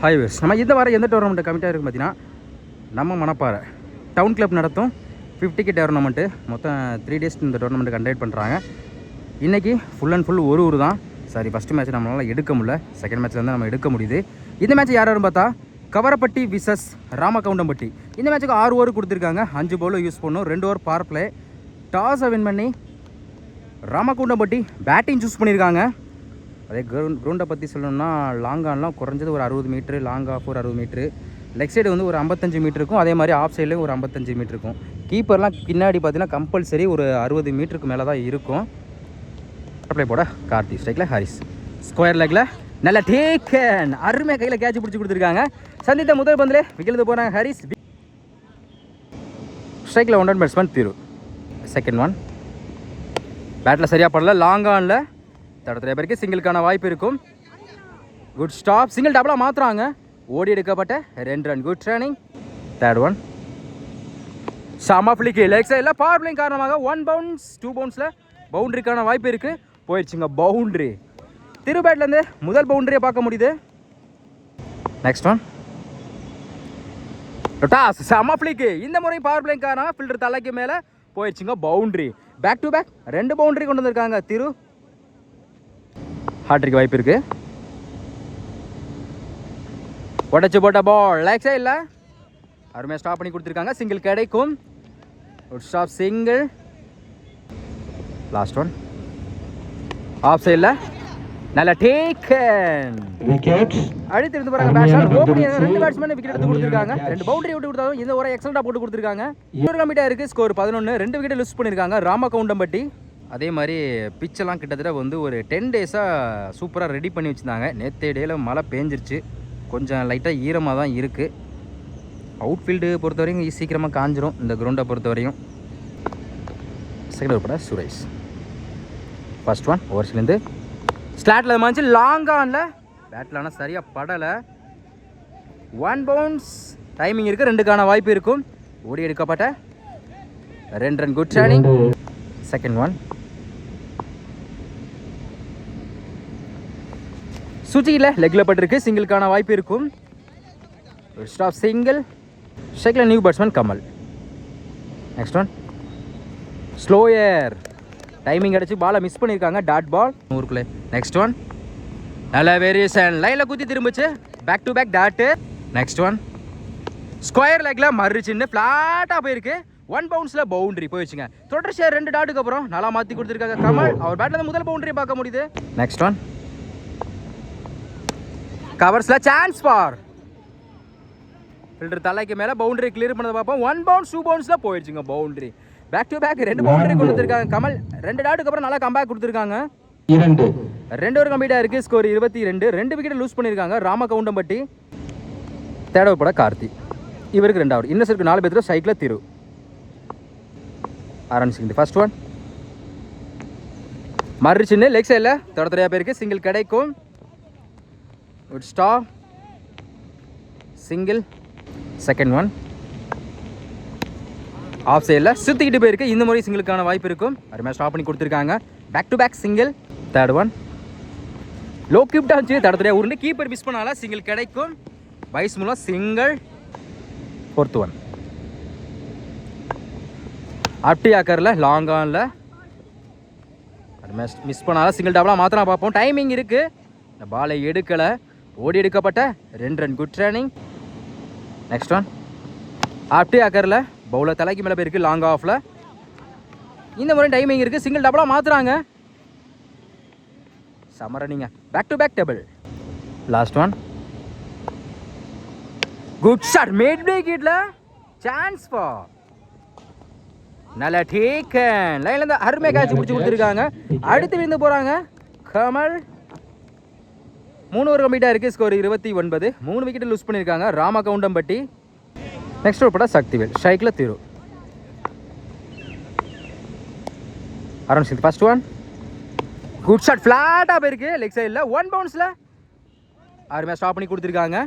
Highways நம்ம இந்த வாரம் எந்த டோர்னமெண்ட் கமிட்டாக இருக்குது பார்த்தீங்கன்னா நம்ம மணப்பாறை டவுன் கிளப் நடத்தும் 50K டோர்னமெண்ட்டு மொத்தம் 3 டேஸ் இந்த டோர்னமெண்ட் கண்டக்ட் பண்ணுறாங்க. இன்றைக்கி ஃபுல் அண்ட் ஃபுல் ஒரு ஊர் தான். சாரி, ஃபஸ்ட்டு மேட்ச் நம்மளால் எடுக்க முடியல, செகண்ட் மேட்ச்சில் வந்து நம்ம எடுக்க முடியுது. இந்த மேட்ச் யார் யாரும் பார்த்தா கவரப்பட்டி விசஸ் ராமகவுண்டம்பட்டி. இந்த மேட்ச்சுக்கு 6 ஓவர் கொடுத்துருக்காங்க. 5 பவுலும் யூஸ் பண்ணணும், 2 ஓவர் பவர் பிளே. டாஸை வின் பண்ணி ராமகவுண்டம்பட்டி பேட்டிங் சூஸ் பண்ணியிருக்காங்க. அதே கிரவுண்டை பற்றி சொல்லணும்னா லாங் ஆன்லாம் குறைஞ்சது ஒரு 60 மீட்ரு, லாங் ஆஃப் ஒரு 60 மீட்ரு, லெக் சைடு வந்து ஒரு 55 மீட்டருக்கும், அதே மாதிரி ஆஃப் சைட்லேயும் ஒரு 55 மீட்டருக்கும். கீப்பர்லாம் பின்னாடி பார்த்தீங்கன்னா கம்பல்சரி ஒரு 60 மீட்டருக்கு மேலே தான் இருக்கும். ப்ளே போட கார்த்தி, ஸ்ட்ரைக்கில் ஹாரிஸ், ஸ்கொயர் லெக்கில் நல்ல டேக்கன், அருமையாக கையில் கேட்ச் பிடிச்சி கொடுத்துருக்காங்க. சந்தித்த முதல் பந்தில் விக்கெட்டு போகிறாங்க ஹாரிஸ். ஸ்ட்ரைக்கில் 1 பேட்ஸ்மேன் திரு. செகண்ட் ஒன் பேட்டில் சரியாக படல, லாங் ஆனில் தடத்துல பேருக்கு சிங்கிளுக்கான வாய்ப்பு இருக்கும். குட் ஸ்டாப், சிங்கிள் டபுளாக மாற்றுறாங்க. ஓடி எடுக்கப்பட்ட 2 run, good running. Third one சமஃப்ளிக்கு லெக் சைடில் பவர் பிளேயிங் காரணமாக 1 பவுன்ஸ் 2 பவுன்ஸில் பவுண்ட்ரிக்கான வாய்ப்பு இருக்குது. போயிடுச்சுங்க பவுண்ட்ரி. திரு பேட்லேருந்து முதல் பவுண்ட்ரியை பார்க்க முடியுது. நெக்ஸ்ட் ஒன் டாஸ் சமஃப்ளிக்கு, இந்த முறை பவர் பிளேயிங் காரணமாக ஃபில்டர் தலைக்கு மேலே போயிடுச்சுங்க boundary. Back to back 2 boundary கொண்டு வந்திருக்காங்க திரு. ஹாட்ரிக் வாய்ப்பு இருக்கு. உடச்சு போட்ட பால் லெக் சைடில் அருமையாக ஸ்டாப் பண்ணி கொடுத்துருக்காங்க. சிங்கிள் கிடைக்கும். Good stop, single. Last one off சைடில் நல்ல டேக்கன், விக்கெட். அடுத்து இருந்து போறாங்க பேட்ஸ்மேன். ஓப்பனிங் 2 பேட்ஸ்மேன் விக்கெட் எடுத்து கொடுத்துருக்காங்க. 2 பவுண்டரி விட்டு கொடுத்தாலும் இந்த ஒரு எக்ஸலண்டா போட்டு கொடுத்துருக்காங்க. இன்னொரு கம்மிட்டா இருக்கு. ஸ்கோர் 11, 2 விக்கெட் லூஸ் பண்ணியிருக்காங்க ராமகவுண்டம்பட்டி. அதே மாதிரி பிச்செல்லாம் கிட்டத்தட்ட வந்து ஒரு 10 டேஸாக சூப்பராக ரெடி பண்ணி வச்சுருந்தாங்க. நேற்று டேயில் மழை பேஞ்சிருச்சு, கொஞ்சம் லைட்டாக ஈரமாக தான் இருக்குது. அவுட்ஃபீல்டு பொறுத்த வரைக்கும் சீக்கிரமாக காஞ்சிரும் இந்த கிரவுண்டை பொறுத்த வரையும். செகண்ட் ஓவர் பட சுரேஷ். ஃபர்ஸ்ட் ஒன் ஓவர்ஸ்லேருந்து ஸ்லாட்டில் மாச்சு, லாங் ஆனில் பேட்டில் ஆனால் சரியாக படலை. 1 பவுன்ஸ் டைமிங் இருக்குது, 2க்கான வாய்ப்பு இருக்கும். ஓடி எடுக்கப்பட்ட 2 run, good running. Second one சுச்சியில் லெக்கில் பட்டிருக்கு, சிங்கிளுக்கான வாய்ப்பு இருக்கும். Stop, single. ஸ்ட்ரைக்கில் new batsman Kamal. Next one slower, timing அடிச்சு பாலை மிஸ் பண்ணியிருக்காங்க, டாட் பால் ஊருக்குள்ளே. நெக்ஸ்ட் ஒன் நல்ல வேரியேஷன், லைனில் குத்தி திரும்பிச்சு, back to back dot. Next one square லெக்கில் மறுச்சின்னு ஃப்ளாட்டாக போயிருக்கு. 1 பவுன்ஸில் பவுண்டரி போயிடுச்சுங்க. தொடர்ச்சியாக 2 டாட்டுக்கு அப்புறம் நல்லா மாற்றி கொடுத்துருக்காங்க கமல். அவர் பேட்டில் முதல் பவுண்டரி பார்க்க முடியுது. நெக்ஸ்ட் ஒன் கவர்ஸில் சான்ஸ் ஃபார் ஃபில்டர் தலைக்கு மேலே பவுண்டரி கிளியர் பண்ணதை பார்ப்போம். 1 பவுன்ஸ் 2 பவுன்ஸில் போயிடுச்சுங்க boundary. Back to back 2 boundary கொடுத்துருக்காங்க கமல். 2 டாட்டுக்கு அப்புறம் நல்லா கம்பேக் கொடுத்துருக்காங்க. 2 ஓவர் கம்ப்ளீட்டாக இருக்குது. ஸ்கோர் 22, 2 விக்கெட் லூஸ் பண்ணியிருக்காங்க ராமகவுண்டம்பட்டி. தேர்ட் ஓவர் பட கார்த்தி, இவருக்கு 2 ஓவர். இன்னசருக்கு 4 பேர் சைக்கிள் திரு. ஆரன் சிங். ஃபர்ஸ்ட் ஒன் மறுச்சின்னு லெக் சைடில் தொடர்ச்சியாக பேருக்கு சிங்கிள் கிடைக்கும். Good stop, single. Second one off சைடில் சுற்றிக்கிட்டு போயிருக்கு, இந்த முறை சிங்கிளுக்கான வாய்ப்பு இருக்கும். அருமையாக ஸ்டாப் பண்ணி கொடுத்துருக்காங்க. Back to back single. Third one low கிப்டாக வச்சு தடத்துறையாக உருண்டு கீப்பர் மிஸ் பண்ணால சிங்கிள் கிடைக்கும். வைஸ் மூலம் சிங்கிள். ஃபோர்த் ஒன் அப்டி ஆக்கரில் லாங் ஆனில் அருமையாக மிஸ் பண்ணால சிங்கிள் டபுளாக மாத்திரம் பார்ப்போம். டைமிங் இருக்குது, இந்த பாலை எடுக்கலை. ஓடி எடுக்கப்பட்ட 2 run, good running. Next one அப்டி ஆக்கரில் பவுலர் தலைக்கு மேலே போயிருக்கு, லாங் ஆஃபில். இந்த முறை டைமிங் இருக்குது, சிங்கிள் டபுளாக மாற்றுறாங்க. சமரனிங்க, back to back double. Last one good shot, மேட் பிரேக் ஹிட்ல சான்ஸ் ஃபார் நல்ல டேக்கன். லைன்ல இருந்து அருமையாக கேட்ச் பிடிச்சி கொடுத்துருக்காங்க. அடுத்து விழுந்து போகிறாங்க கமல். 3 ஓவர் கம்ப்ளீட்டாக இருக்குது. ஸ்கோர் 29, 3 விக்கெட் லூஸ் பண்ணியிருக்காங்க ராமகவுண்டம்பட்டி. நெக்ஸ்ட் ஓவர் பட சக்திவேல். ஸ்ட்ரைக்கில் திரு. Arun Singh. First one good shot, ஃப்ளாட்டாக போயிருக்கு லெக் சைடில். 1 பவுன்ஸில் அருமையாக ஸ்டாப் பண்ணி கொடுத்துருக்காங்க.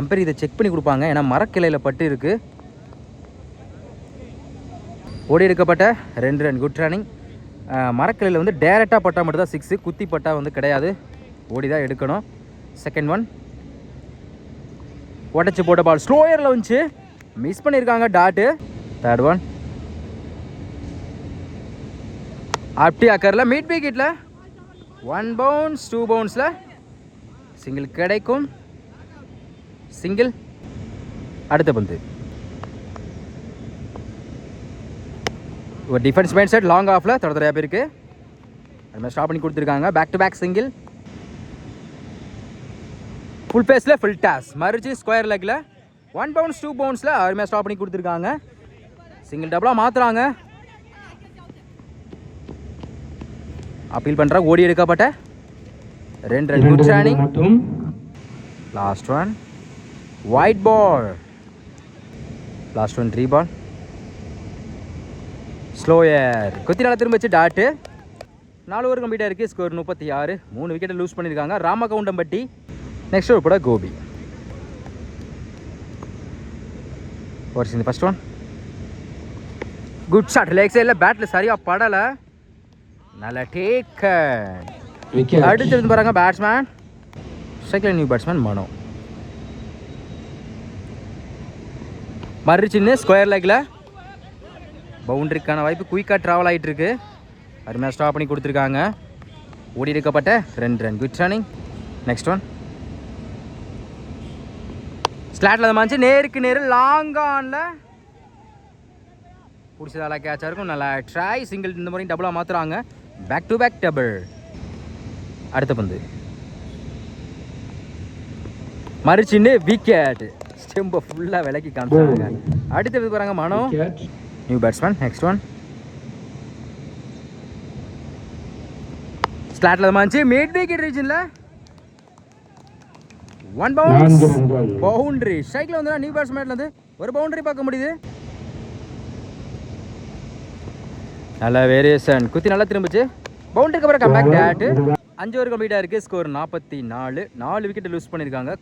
அம்பேர் இதை செக் பண்ணி கொடுப்பாங்க, ஏன்னா மரக்கிளையில் பட்டு இருக்கு. ஓடி எடுக்கப்பட்ட 2 ரன், குட் ரன்னிங். மரக்கிளையில் வந்து டேரெக்டாக பட்டா மட்டும் தான் 6, குத்தி பட்டா வந்து கிடையாது, ஓடி தான் எடுக்கணும். செகண்ட் ஒன் உடச்சி போட்ட பால் ஸ்லோயரில் வந்துச்சு, மிஸ் பண்ணியிருக்காங்க டாட்டு. தேர்ட் ஒன் அப்படி அக்கரில் மிட் விக்கெட்டில் 1 பவுன்ஸ் 2 பவுன்ஸில் சிங்கிள் கிடைக்கும். சிங்கிள். அடுத்த பந்து ஒரு டிஃபென்ஸ் மைண்ட் செட் லாங் ஆஃபில் தொடர்ச்சியாக பேருக்கு அதுமாதிரி ஸ்டாப் பண்ணி கொடுத்துருக்காங்க. Back to back single. Full பேஸில் ஃபுல் டாஸ் மறுச்சு ஸ்கொயர் லெக்கில் 1 பவுன்ஸ் 2 பவுன்ஸில் அதுமாதிரி ஸ்டாப் பண்ணி கொடுத்துருக்காங்க. சிங்கிள் டபுளாக மாற்றுறாங்க. அப்பீல் பண்ணுற ஓடி எடுக்கப்பட்ட 2 ரன். குட் ஷானிங். Last one wide ball. Last one 3 ball slower கொத்தி நல்லா திரும்ப வச்சு டாட்டு. 4 ஓவர் கம்ப்ளீட்டாக இருக்குது. ஸ்கோர் 36. 3 விக்கெட்டை லூஸ் பண்ணியிருக்காங்க ராமகவுண்டம்பட்டி. நெக்ஸ்ட் ஓவர் கூட கோபி. ஓவர் இந்த first one good shot leg சைடில் பேட்டில் சரியாக படலை, நல்லா டேக். அடுத்து இருந்து பாருங்க batsman second new batsman Mano. மறுச்சின்னு ஸ்கொயர் லெக்கில் பவுண்டரிக்கான வாய்ப்பு குயிக்காக ட்ராவல் ஆகிட்டு இருக்கு. அருமையாக ஸ்டாப் பண்ணி கொடுத்துருக்காங்க. ஓடி எடுக்கப்பட்ட 2 run. Good running. Next one ஸ்லாட்டில் அதை மாஞ்சி நேருக்கு நேரு லாங் ஆனில் பிடிச்சதால கேட்சாக இருக்கும். நல்லா ட்ரை. சிங்கிள் இந்த மாதிரி டபுளாக மாற்றுறாங்க. Back to back double. அடுத்த பந்து மறுச்சின்னு விக்கெட். ஸ்டெம்பை ஃபுல்லாக விலக்கி காமிச்சாங்க. அடுத்தது பாருங்க மனோ நியூ பேட்ஸ்மேன். நெக்ஸ்ட் ஒன் ஸ்லாட்டில் மாஞ்சி மிட் விக்கெட் ரீஜனில் 1 பவுன்ஸ் பவுண்டரி. ஸ்ட்ரைக்கில் வந்து நியூ பேட்ஸ்மேன்லேருந்து ஒரு பவுண்டரி பார்க்க முடியுது. நல்லா வேரியேஷன் குத்தி நல்லா திரும்பிச்சு பவுண்டரிக்கு அப்புறம் கம்பேக் டேட்டு. 5 ஓவர் கம்ப்ளீட்டாக இருக்குது. ஸ்கோர் 44. 4 விக்கெட் லூஸ் பண்ணியிருக்காங்க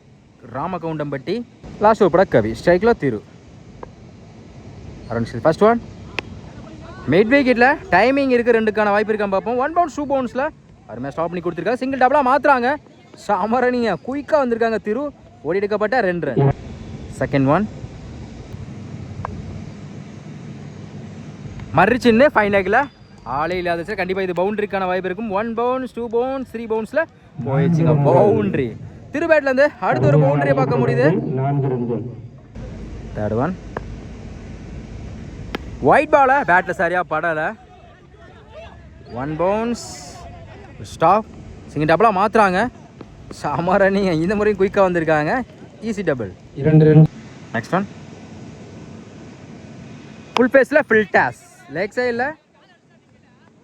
ராமகவுண்டம்பட்டி. லாஸ்ட் ஓவர் பட கவி. ஸ்ட்ரைக்கில் திரு. அரௌண்ட் ஃபர்ஸ்ட் ஒன் மிட் விக்கெட்டில் டைமிங் இருக்குது. 2க்கான வாய்ப்பு இருக்கான்னு பார்ப்போம். 1 பவுன்ஸ் 2 பவுன்ஸில் அருமையாக ஸ்டாப் பண்ணி கொடுத்துருக்காங்க. சிங்கிள் டபுளாக மாற்றுறாங்க. சாமரணியா குயிக்காக வந்திருக்காங்க திரு. ஓடி எடுக்கப்பட்ட 2 ரன். செகண்ட் ஒன் மறுச்சின்னு ஃபைன் லெக்கில் ஆளே இல்லாத சார் கண்டிப்பாக இது பவுண்டரிக்கான வாய்ப்பு இருக்கும். 1 பவுன்ஸ் 2 பவுன்ஸ் 3 பவுன்ஸில் போயிடுச்சுங்க பவுண்டரி. திருபேட்லேருந்து அடுத்த ஒரு பவுண்டரியை பார்க்க முடியுது. தேர்ட் ஒன் ஒயிட் பாலை பேட்டில் சரியாக படலை. 1 பவுன்ஸ் ஸ்டாப். சிங்கிள் டபுளாக மாற்றுறாங்க. சாமரணி இந்த முறையும் குயிக்காக வந்திருக்காங்க. Easy double. 2 ரன். நெக்ஸ்ட் ஒன் ஃபுல் பேஸில் ஃபுல் டாஸ் லெக் சைடில்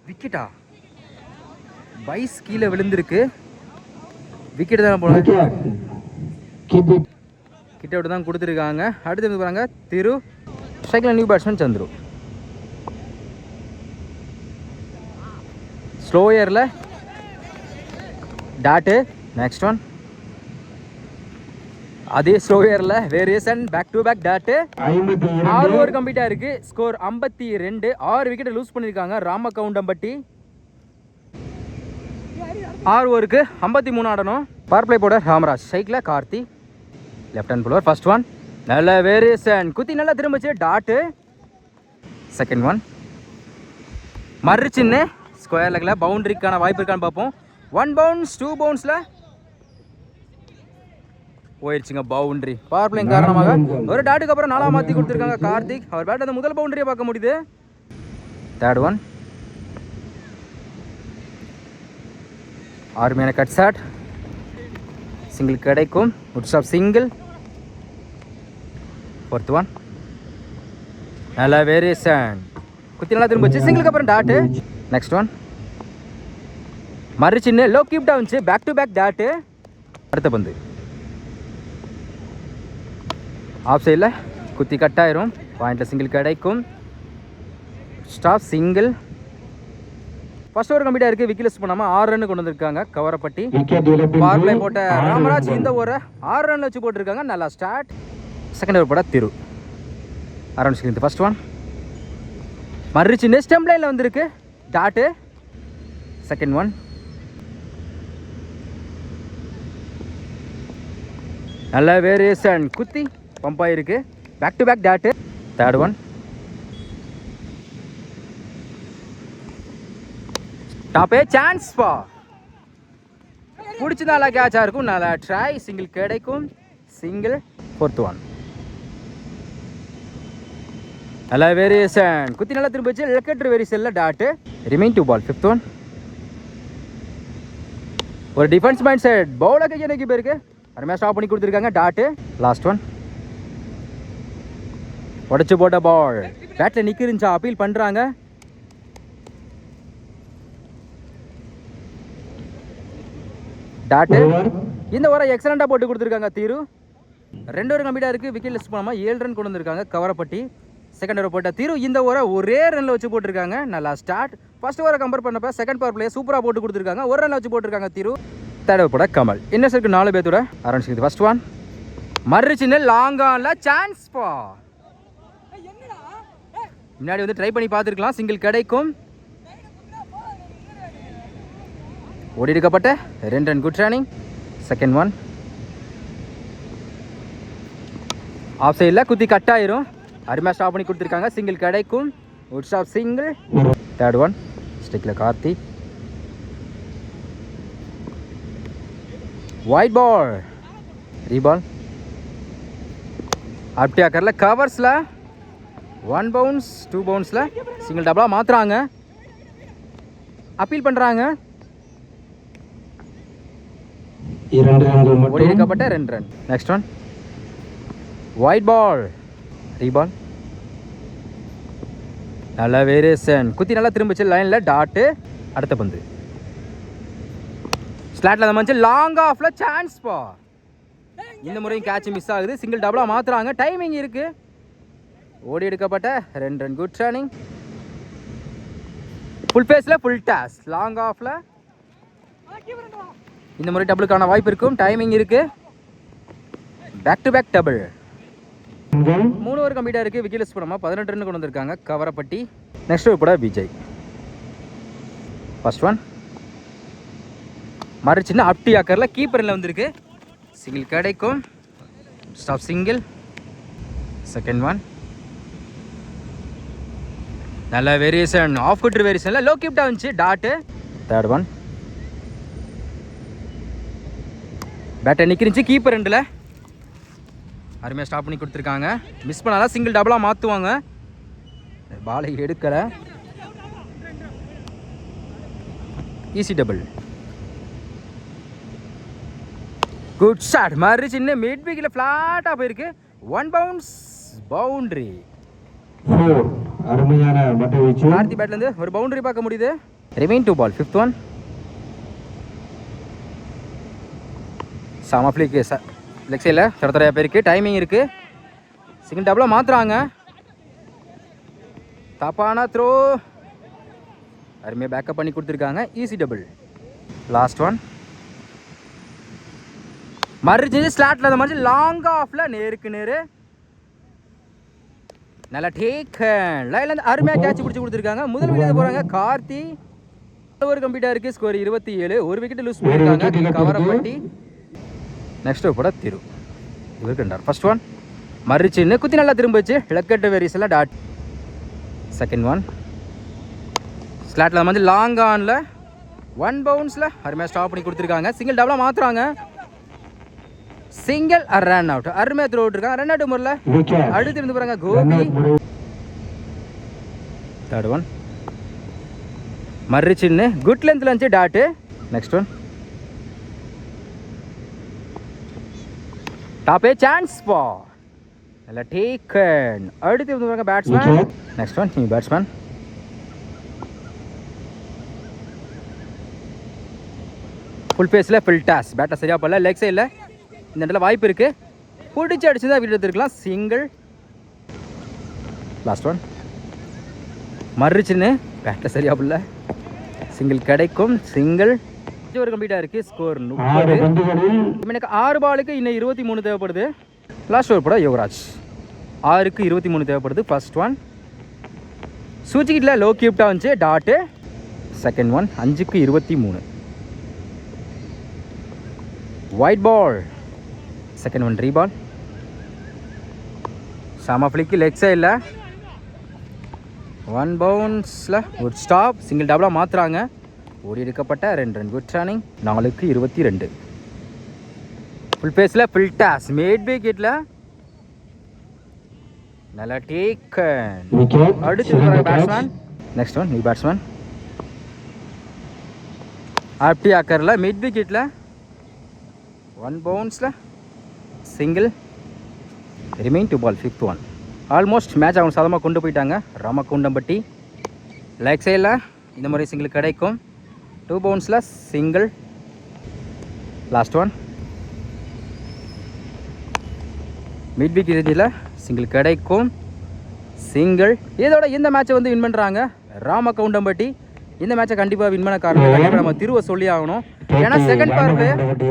விக்கெட்டா பைஸ் கீழே விழுந்திருக்கு. விக்கெட் தானே போல கிட்ட விட்டு தான் கொடுத்துருக்காங்க. அடுத்து பாருங்க திரு. ஸ்ட்ரைக்கில் நியூ பேட்ஸ்மேன் சந்துரு. ஸ்லோயரில் டாட்டு. நெக்ஸ்ட் ஒன் அதே ஸ்லோயரில் variation back to back dot. 6 over கம்ப்ளீட்டாக இருக்குது. ஸ்கோர் 52. 6 விக்கெட்டை லூஸ் பண்ணியிருக்காங்க ராமகவுண்டம்பட்டி. 6 ஓவருக்கு 53 ஆடணும். பவர் பிளே போட ராமராஜ். சைக்கில் கார்த்தி. லெஃப்ட் ஹேண்ட் புலவர். ஃபர்ஸ்ட் ஒன் நல்ல வேரியேஷன் குத்தி நல்லா திரும்பிச்சு டாட்டு. செகண்ட் ஒன் மறுச்சின்னு ஸ்கொயர் லெக்கில் பவுண்டரிக்கான வாய்ப்பு இருக்கான்னு பார்ப்போம். 1 பவுன்ஸ் 2 பவுன்ஸில் போயிடுச்சுங்க பவுண்டரி. பவர் பிளேயிங் காரணமாக ஒரு டாட்டுக்கு அப்புறம் 4 மாற்றி கொடுத்துருக்காங்க கார்த்திக். அவர் பேட் அந்த முதல் பவுண்டரியை பார்க்க முடியுது. தேர்ட் ஒன் ஆர்மியான கட் ஷாட். சிங்கிள் கிடைக்கும். Good stop single. Fourth one நல்லா வேரியேஷன் குத்தி நல்லா திரும்ப வச்சு சிங்கிளுக்கு அப்புறம் டாட்டு. நெக்ஸ்ட் ஒன் மறுச்சின்னு லோ கீப் டவுன் வந்துச்சு. Back to back dot. அடுத்த பந்து ஆஃப் சைடில் குத்தி கட் ஆயிரும். பாயிண்டில் சிங்கிள் கிடைக்கும். Stop single. ஃபர்ஸ்ட் ஓவர் கம்ப்ளீட்டாக இருக்குது. விக்கெட்லெஸ் பண்ணாமல் 6 ரன் கொண்டு வந்திருக்காங்க கவரப்பட்டி. பவர் பிளே போட்ட ராமராஜ் இந்த ஓவரை 6 ரன் வச்சு போட்டிருக்காங்க. நல்லா ஸ்டார்ட். செகண்ட் ஓவர் போட திரு. அரௌண்ட் ஃபர்ஸ்ட் ஒன் மறுச்சின்னு ஸ்டெம்ப் லைனில் வந்திருக்கு டாட்டு. Second one. நல்ல வேரியேஷன், குத்தி பம்ப் ஆகிருக்கு. Back to back dot. Third one. டாப்பே சான்ஸ் பா, பிடிச்சி நல்லா கேட்சாக இருக்கும். நல்லா ட்ரை, சிங்கிள் கிடைக்கும். சிங்கிள். Fourth one. நல்லா வேரியேஷன், குத்தி நல்லா திரும்ப வச்சு லெக்கெட்ரு வேரியேஷனில் dot. Remain 2 ball. Fifth one. ஒரு டிஃபென்ஸ் மைண்ட் செட், பவுலர் கைக்கு எனக்கு பேருக்கு அருமையாக ஸ்டாப் பண்ணி கொடுத்துருக்காங்க டாட்டு. Last one. உடச்சு போட்ட பால், பேட்டில் நிற்கிருந்துச்சா அப்பீல் பண்ணுறாங்க. டாட்டு. இந்த ஓவரை எக்ஸலண்ட்டாக போட்டு கொடுத்துருக்காங்க தீரு. 2 ஓவர் கம்ப்ளீட்டாக இருக்குது. விக்கெட் லிஸ்ட் போனாமல் 7 ரன் கொண்டு வந்திருக்காங்க கவரப்பட்டி. செகண்ட் ஓவர் போட்ட தீரு இந்த ஓவரை ஒரே ரனில் வச்சு போட்டிருக்காங்க. நல்லா ஸ்டார்ட். ஃபர்ஸ்ட் ஓவரை கம்பேர் பண்ணப்போ செகண்ட் பவர் பிளே சூப்பராக போட்டு கொடுத்துருக்காங்க. ஒரு ரனில் வச்சு போட்டிருக்காங்க தீரு. தேர்ட் ஓவர் போட கமல். இன்னர்ஸுக்கு 4 பேர்த்தோட ஆரம்பிச்சு. First one. மறு சின்ன லாங் ஆனில் சான்ஸ் பா, முன்னாடி வந்து ட்ரை பண்ணி பார்த்துருக்கலாம். சிங்கிள் கிடைக்கும். ஓடி எடுக்கப்பட்ட 2 run. Good running. Second one. Off சைடில் குத்தி கட் ஆயிரும். அருமையாக ஸ்டாப் பண்ணி கொடுத்துருக்காங்க. சிங்கிள் கிடைக்கும். Good stop, single. Third one. ஸ்டிக்கில் கார்த்தி. Wide ball. ரீபால். அப்டியாக்கரில் கவர்ஸில் 1 பவுன்ஸ் 2 பவுன்ஸில் சிங்கிள் டபுளாக மாற்றுறாங்க. அப்பீல் பண்ணுறாங்க. ஓடி எடுக்கப்பட்ட 2 ரன். Next one. Wide ball. Reball. நல்ல வேரியேஷன், குத்தி நல்லா திரும்பிச்சு லைனில் டாட்டு. அடுத்த பந்து ஸ்லாட்டில் அந்த மஞ்சள் லாங் ஆஃபில் சான்ஸ் பா. இந்த முறையும் கேட்ச் மிஸ் ஆகுது. சிங்கிள் டபுளாக மாற்றுறாங்க. டைமிங் இருக்குது. ஓடி எடுக்கப்பட்ட 2 ரன். Good running. ஃபுல் பேஸில் ஃபுல் டாஸ். லாங் ஆஃபில் இந்த முறை டபுளுக்கான வாய்ப்பு இருக்கும். டைமிங் இருக்குது. Back to back double. 3 over கம்ப்ளீட்டாக இருக்குது. விக்கெட் லிஸ்ட் போடாமல் 18 ரன் கொண்டு வந்திருக்காங்க கவரப்பட்டி. நெக்ஸ்ட் ஓவர் கூட விஜய். First one. மறு சின்ன அப்டி ஆக்கரில் கீப்பரில் வந்திருக்கு. சிங்கிள் கிடைக்கும். Stop, single. Second one. நல்ல வேரியேஷன், ஆஃப் குட்ரு வேரியேஷனில் லோ கீப்டாக வந்துச்சு டாட்டு. Third one. பேட்டை நிற்கிருந்துச்சு கீப்பர் ரெண்டில். அருமையாக ஸ்டாப் பண்ணி கொடுத்துருக்காங்க. மிஸ் பண்ணாதான் சிங்கிள் டபுளாக மாற்றுவாங்க. பாலை எடுக்கலை. Easy double. Good shot. மாதிரி சின்ன மிட் விக்கெட்டில் ஃப்ளாட்டாக போயிருக்கு. 1 பவுன்ஸ் பவுண்டரி. கார்த்தி பேட்லேருந்து ஒரு பவுண்டரி பார்க்க முடியுது. Remain 2 ball. Fifth one. சாமஃப்ளிக்கு லெக் சைடில் தரத்தரையாக போயிருக்கு. டைமிங் இருக்குது. சிங்கிள் டபுளாக மாற்றுறாங்க. தப்பான த்ரோ. அருமையாக பேக்கப் பண்ணி கொடுத்துருக்காங்க. Easy double. Last one. மறுச்சு ஸ்லாட்டில் அந்த மாதிரி லாங் ஆஃபில் நேருக்கு நேரு. நல்லா டேக் லைன்லேருந்து அருமையாக கேட்ச் பிடிச்சி கொடுத்துருக்காங்க. முதல் விக்கெட் போகிறாங்க கார்த்தி. ஓவர் கம்ப்ளீட்டாக இருக்குது. ஸ்கோர் 27. ஒரு விக்கெட் லூஸ் பண்ணியிருக்காங்க கவரப்பட்டி. நெக்ஸ்ட் ஓவர் போட திரு. இவர் கண்டார். First one. மறுச்சின்னு குத்தி நல்லா திரும்ப வச்சு லெக்கெட் வேரியஸில் டாட். Second one. ஸ்லாட்டில் வந்து லாங் ஆனில் 1 பவுன்ஸில் அருமையாக ஸ்டாப் பண்ணி கொடுத்துருக்காங்க. சிங்கிள் டபுளாக மாற்றுறாங்க. Single run out. அருமையாக த்ரோ அவுட் இருக்காங்க. ரன் அவுட் முறையில் அடுத்து இருந்து போகிறாங்க கோபி. Third one. மறுச்சின்னு குட் லென்த்தில் இருந்துச்சு டாட்டு. Next one. டாப்பே சான்ஸ் பா. நல்லா டேக்கன். அடுத்து இருந்து போகிறாங்க batsman. Next one. New batsman. Full பேஸில் ஃபுல் டாஸ். பேட்டை சரியாக போடல. லெக் சைடில் இந்த இடத்துல வாய்ப்பு இருக்குது. பிடிச்சி அடிச்சு தான் விக்கெட் எடுத்துருக்கலாம். சிங்கிள். Last one. மறுச்சின்னு பேட்டை சரியாக போடல. சிங்கிள் கிடைக்கும். சிங்கிள். ஒரு கம்ப்ளீட்டாக இருக்குது. ஸ்கோர் 30. எனக்கு 6 பாலுக்கு இன்னும் 23 தேவைப்படுது. லாஸ்ட் ஓவர் போட யுவராஜ். 6க்கு 23 தேவைப்படுது. First one. சூச்சிக்கிட்டில் லோ கீப்டாக வந்துச்சு டாட்டு. செகண்ட் ஒன் 5க்கு 23. Wide ball. Second one reball. செம ஃப்ளிக்கு லெக் சைடில் 1 பவுன்ஸில் ஒரு ஸ்டாப். சிங்கிள் டபுளாக மாற்றுறாங்க. ஓடி எடுக்கப்பட்ட 2 ரன். Good running. 4க்கு 22. ஃபுல் பேஸில் ஃபுல் டாஸ். மேட் விக்கெட்டில் நல்லா டேக்கன். அடுத்து batsman. Next one new batsman. ஆப்டி ஆக்கரில் மிட் விக்கெட்டில் 1 பவுன்ஸில் single. Remain 2 ball 5th one. Almost match அவங்க சாதமாக கொண்டு போயிட்டாங்க. ராமகுண்டம்பட்டி லெக் சைடில் இந்த மாதிரி சிங்கிள் கிடைக்கும். 2 பவுன்ஸில் சிங்கிள். லாஸ்ட் ஒன் மிட் விக்கெட்டில் சிங்கிள் கிடைக்கும். சிங்கிள். இதோட இந்த மேட்சை வந்து வின் பண்ணுறாங்க ராமகவுண்டம்பட்டி. இந்த மேட்சை கண்டிப்பாக வின் பண்ண காரணம் கண்டிப்பாக நம்ம திருவ சொல்லி ஆகணும். ஏன்னா செகண்ட் பார்வை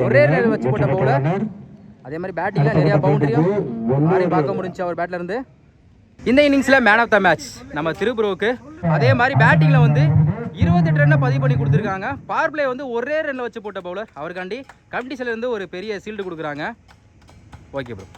ஒரே ரன் வச்சு போட்ட பவுலர். அதே மாதிரி பேட்டிங்கில் நிறையா பவுண்டரியும் யாரையும் பார்க்க முடிஞ்சு அவர் பேட்டில் இருந்து. இந்த இன்னிங்ஸில் மேன் ஆஃப் த மேட்ச் நம்ம திருபுரோவுக்கு. அதே மாதிரி பேட்டிங்கில் வந்து 28 ரன்னை பதிவு பண்ணி கொடுத்துருக்காங்க. பவர் பிளே வந்து ஒரே ரன்னில் வச்சு போட்ட பவுலர் அவருக்காண்டி கமிட்டி சைடில் இருந்து ஒரு பெரிய சீல்டு கொடுக்குறாங்க. Okay bro.